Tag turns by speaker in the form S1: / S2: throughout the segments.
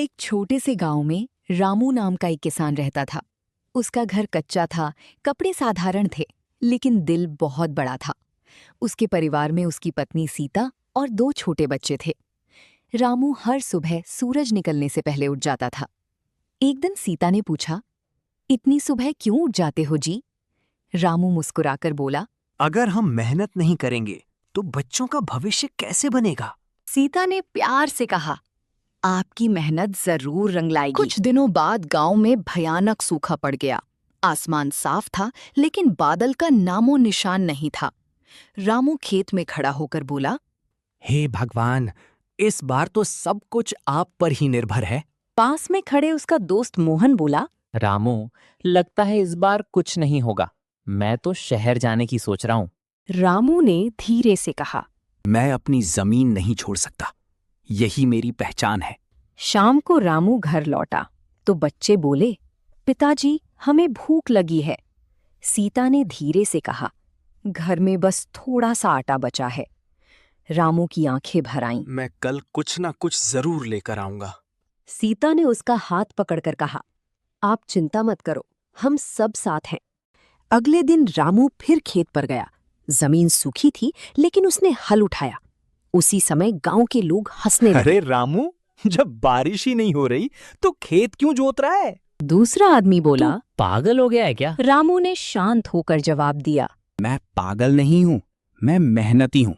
S1: एक छोटे से गांव में रामू नाम का एक किसान रहता था। उसका घर कच्चा था, कपड़े साधारण थे, लेकिन दिल बहुत बड़ा था। उसके परिवार में उसकी पत्नी सीता और 2 छोटे बच्चे थे। रामू हर सुबह सूरज निकलने से पहले उठ जाता था। एक दिन सीता ने पूछा, इतनी सुबह क्यों उठ जाते हो जी? रामू मुस्कुराकर बोला,
S2: अगर हम मेहनत नहीं करेंगे तो बच्चों का भविष्य कैसे बनेगा?
S1: सीता ने प्यार से कहा, आपकी मेहनत जरूर रंग लाएगी। कुछ दिनों बाद गांव में भयानक सूखा पड़ गया। आसमान साफ था, लेकिन बादल का नामो निशान नहीं था। रामू खेत में खड़ा होकर बोला,
S2: हे भगवान, इस बार तो सब कुछ आप पर ही निर्भर है।
S1: पास में खड़े उसका दोस्त मोहन बोला,
S3: रामू, लगता है इस बार कुछ नहीं होगा। मैं तो शहर जाने की सोच रहा हूँ।
S1: रामू ने धीरे से कहा।
S2: मैं अपनी जमीन नहीं छोड़ सकता, यही मेरी पहचान है।
S1: शाम को रामू घर लौटा तो बच्चे बोले, पिताजी, हमें भूख लगी है। सीता ने धीरे से कहा, घर में बस थोड़ा सा आटा बचा है। रामू की आंखें भर आईं।
S2: मैं कल कुछ ना कुछ जरूर लेकर आऊंगा।
S1: सीता ने उसका हाथ पकड़कर कहा, आप चिंता मत करो, हम सब साथ हैं। अगले दिन रामू फिर खेत पर गया। जमीन सूखी थी, लेकिन उसने हल उठाया। उसी समय गांव के लोग हंसने लगे।
S2: अरे रामू, जब बारिश ही नहीं हो रही तो खेत क्यों जोत रहा है?
S1: दूसरा आदमी बोला।
S3: तू पागल हो गया है क्या?
S1: रामू ने शांत होकर जवाब दिया,
S2: मैं पागल नहीं हूँ, मैं मेहनती हूँ।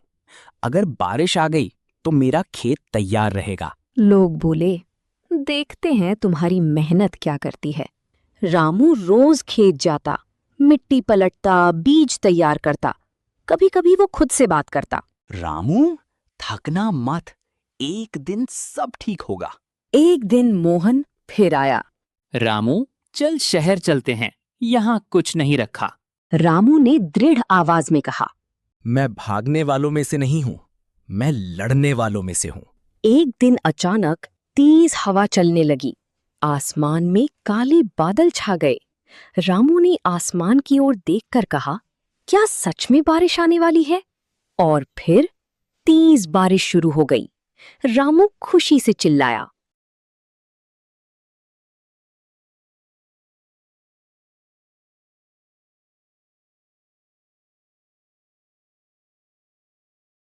S2: अगर बारिश आ गई तो मेरा खेत तैयार रहेगा।
S1: लोग बोले, देखते हैं तुम्हारी मेहनत क्या करती है। रामू रोज खेत जाता, मिट्टी पलटता, बीज तैयार करता। कभी-कभी वो खुद से बात करता।
S2: रामू, थकना मत, एक दिन सब ठीक होगा।
S1: एक दिन मोहन फिर आया।
S3: रामू, चल शहर चलते हैं, यहाँ कुछ नहीं रखा।
S1: रामू ने दृढ़ आवाज में कहा।
S2: मैं भागने वालों में से नहीं हूँ, मैं लड़ने वालों में से हूँ।
S1: एक दिन अचानक तेज हवा चलने लगी। आसमान में काले बादल छा गए। रामू ने आसमान की ओर देखकर कहा, क्या सच में बारिश आने वाली है? और फिर तेज बारिश शुरू हो गई। रामू खुशी से चिल्लाया,